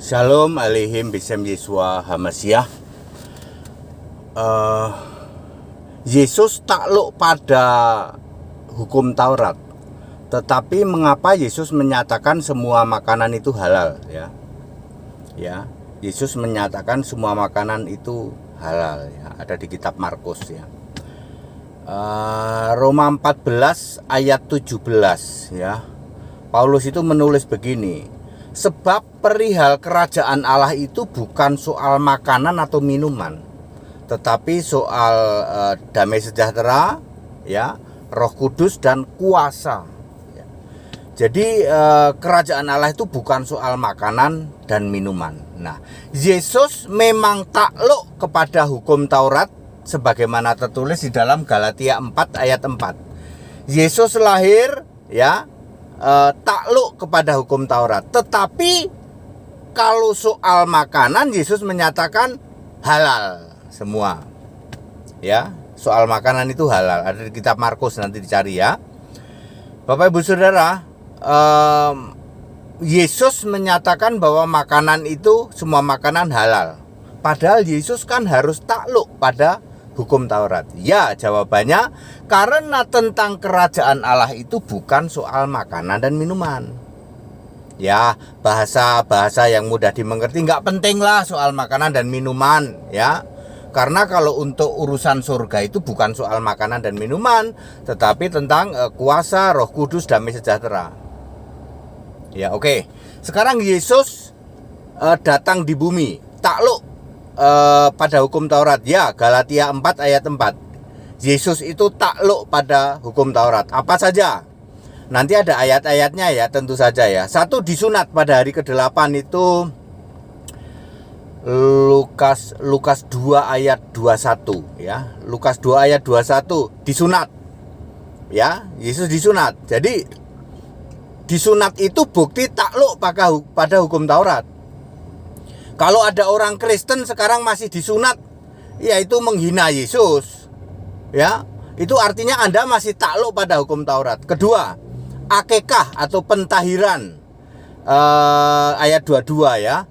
Shalom alaihim bisem Yesua Hamasyah. Yesus takluk pada hukum Taurat. Tetapi mengapa Yesus menyatakan semua makanan itu halal, ya? Ya, Yesus menyatakan semua makanan itu halal, ya. Ada di kitab Markus, ya. Roma 14 ayat 17, ya. Paulus itu menulis begini: sebab perihal kerajaan Allah itu bukan soal makanan atau minuman, tetapi soal damai sejahtera, ya, Roh Kudus dan kuasa. Ya. Jadi kerajaan Allah itu bukan soal makanan dan minuman. Nah, Yesus memang takluk kepada hukum Taurat sebagaimana tertulis di dalam Galatia 4 ayat 4. Yesus lahir, ya, takluk kepada hukum Taurat. Tetapi kalau soal makanan, Yesus menyatakan halal semua, ya. Soal makanan itu halal. Ada di kitab Markus, nanti dicari, ya. Bapak Ibu Saudara, Yesus menyatakan bahwa makanan itu, semua makanan halal. Padahal Yesus kan harus takluk pada hukum Taurat. Ya, jawabannya karena tentang kerajaan Allah itu bukan soal makanan dan minuman. Ya, bahasa-bahasa yang mudah dimengerti, nggak penting lah soal makanan dan minuman, ya. Karena kalau untuk urusan surga itu bukan soal makanan dan minuman, tetapi tentang kuasa, Roh Kudus, damai sejahtera. Ya, oke. Sekarang Yesus datang di bumi, takluk pada hukum Taurat. Ya, Galatia 4 ayat 4. Yesus itu takluk pada hukum Taurat. Apa saja? Nanti ada ayat-ayatnya, ya, tentu saja, ya. Satu, disunat pada hari ke-8 itu Lukas 2 ayat 21, ya. Lukas 2 ayat 21 disunat. Ya, Yesus disunat. Jadi disunat itu bukti takluk pada hukum Taurat. Kalau ada orang Kristen sekarang masih disunat, yaitu menghina Yesus, ya. Itu artinya Anda masih takluk pada hukum Taurat. Kedua, akekah atau pentahiran, ayat 22, ya.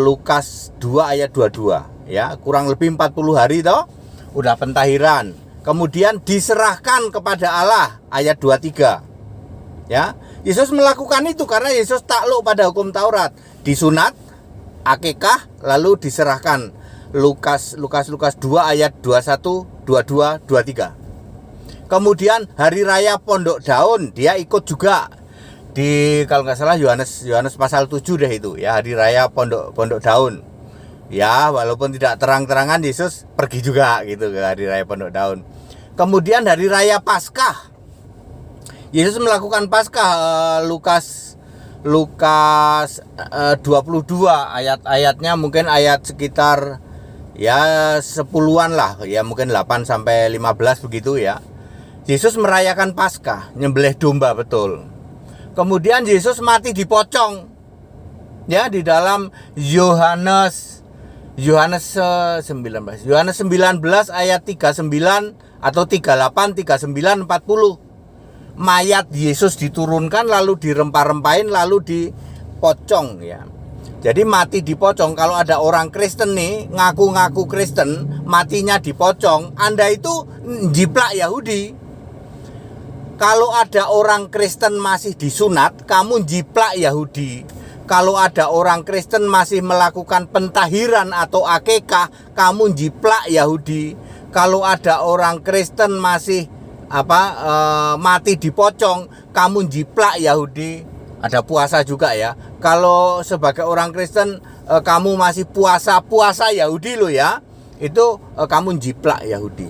Lukas 2 ayat 22, ya. Kurang lebih 40 hari toh, udah pentahiran. Kemudian diserahkan kepada Allah, ayat 23. Ya. Yesus melakukan itu karena Yesus takluk pada hukum Taurat. Disunat, akekah, lalu diserahkan. Lukas 2 ayat 21, 22, 23. Kemudian hari raya Pondok Daun dia ikut juga. Di, kalau nggak salah, Yohanes pasal 7 deh itu, ya, hari raya Pondok Daun. Ya, walaupun tidak terang-terangan Yesus pergi juga gitu ke hari raya Pondok Daun. Kemudian hari raya Paskah. Yesus melakukan Paskah, Lukas 22 ayatnya mungkin ayat sekitar, ya, 10-an lah, ya, mungkin 8 sampai 15 begitu, ya. Yesus merayakan Paskah, nyembelih domba, betul. Kemudian Yesus mati dipocong, ya, di dalam Yohanes 19 ayat 39 atau 38, 39, 40. Mayat Yesus diturunkan lalu dirempah-rempahin lalu dipocong, ya. Jadi mati dipocong. Kalau ada orang Kristen nih ngaku-ngaku Kristen, matinya dipocong, Anda itu jiplak Yahudi. Kalau ada orang Kristen masih disunat, kamu jiplak Yahudi. Kalau ada orang Kristen masih melakukan pentahiran atau akekah, kamu jiplak Yahudi. Kalau ada orang Kristen masih mati dipocong, kamu jiplak Yahudi. Ada puasa juga, ya. Kalau sebagai orang Kristen kamu masih puasa Yahudi loh, ya. Itu kamu jiplak Yahudi.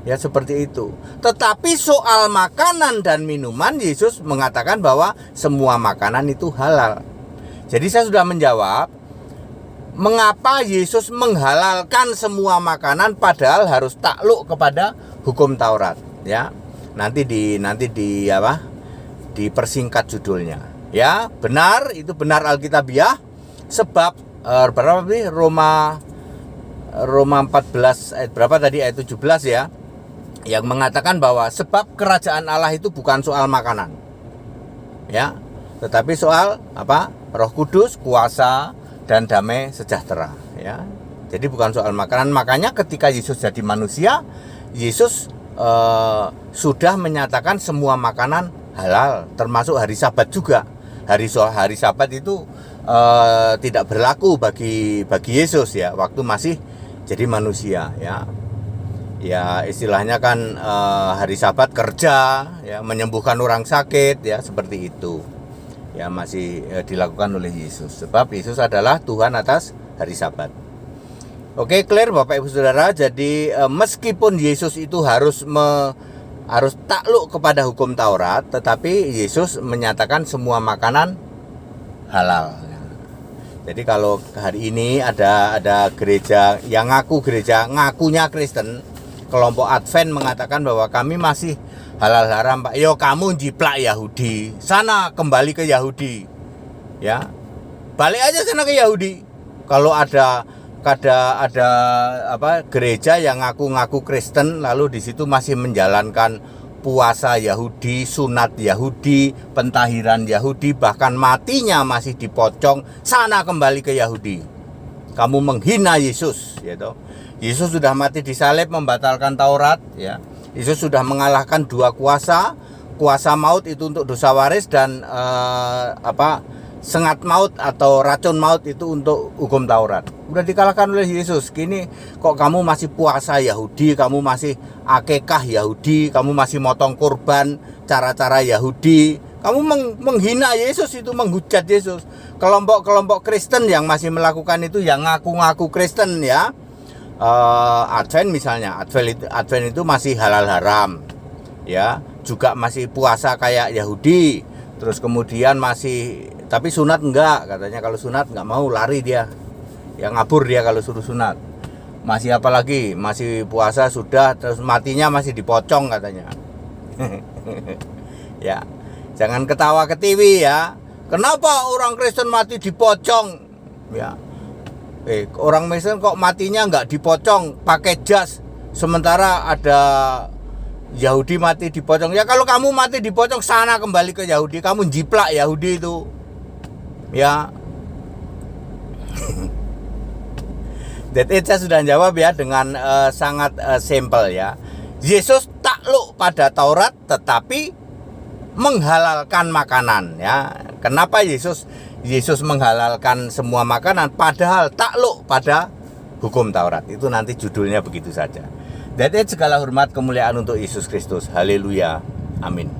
Ya, seperti itu. Tetapi soal makanan dan minuman, Yesus mengatakan bahwa semua makanan itu halal. Jadi saya sudah menjawab mengapa Yesus menghalalkan semua makanan padahal harus takluk kepada hukum Taurat, ya. Nanti dipersingkat judulnya, ya. Benar, itu benar Alkitabiah. Sebab berapa sih? Roma 14 ayat berapa tadi, ayat 17, ya, yang mengatakan bahwa sebab kerajaan Allah itu bukan soal makanan, ya. tetapi soal apa? Roh Kudus, kuasa dan damai sejahtera, ya. Jadi bukan soal makanan. Makanya ketika Yesus jadi manusia, Yesus sudah menyatakan semua makanan halal, termasuk hari Sabat juga. Hari Sabat itu tidak berlaku bagi Yesus, ya, waktu masih jadi manusia, ya. Ya istilahnya kan hari Sabat kerja, ya, menyembuhkan orang sakit, ya, seperti itu. Ya masih dilakukan oleh Yesus, sebab Yesus adalah Tuhan atas hari Sabat. Oke, clear Bapak Ibu Saudara. Jadi meskipun Yesus itu harus takluk kepada hukum Taurat, tetapi Yesus menyatakan semua makanan halal. Jadi kalau hari ini ada gereja yang ngakunya Kristen, kelompok Advent mengatakan bahwa kami masih halal haram, Pak. Yo kamu jiplak Yahudi, sana kembali ke Yahudi, ya, balik aja sana ke Yahudi. Kalau ada apa gereja yang ngaku Kristen lalu di situ masih menjalankan puasa Yahudi, sunat Yahudi, pentahiran Yahudi, bahkan matinya masih dipocong, sana kembali ke Yahudi. Kamu menghina Yesus, gitu. Yesus sudah mati di salib membatalkan Taurat, ya. Yesus sudah mengalahkan dua kuasa maut itu untuk dosa waris dan sengat maut atau racun maut itu untuk hukum Taurat. Udah dikalahkan oleh Yesus. Kini kok kamu masih puasa Yahudi, kamu masih akikah Yahudi, kamu masih motong kurban cara-cara Yahudi. Kamu menghina Yesus, itu menghujat Yesus. Kelompok Kristen yang masih melakukan itu, yang ngaku Kristen, ya. Advent misalnya, Advent itu masih halal haram, ya, juga masih puasa kayak Yahudi. Terus kemudian masih, tapi sunat enggak, katanya. Kalau sunat enggak mau, lari dia, yang ngabur dia kalau suruh sunat. Masih apa lagi, masih puasa sudah, terus matinya masih dipocong katanya. Ya, jangan ketawa ketiwi, ya. Kenapa orang Kristen mati dipocong, ya? Orang Kristen kok matinya enggak dipocong, pakai jas, sementara ada Yahudi mati dipocong. Ya kalau kamu mati dipocong, sana kembali ke Yahudi. Kamu jiplak Yahudi itu, ya. That it, saya sudah jawab, ya, dengan sangat simple, ya. Yesus takluk pada Taurat tetapi menghalalkan makanan, ya. Kenapa Yesus menghalalkan semua makanan padahal takluk pada hukum Taurat? Itu nanti judulnya begitu saja. That it, segala hormat kemuliaan untuk Yesus Kristus. Haleluya. Amin.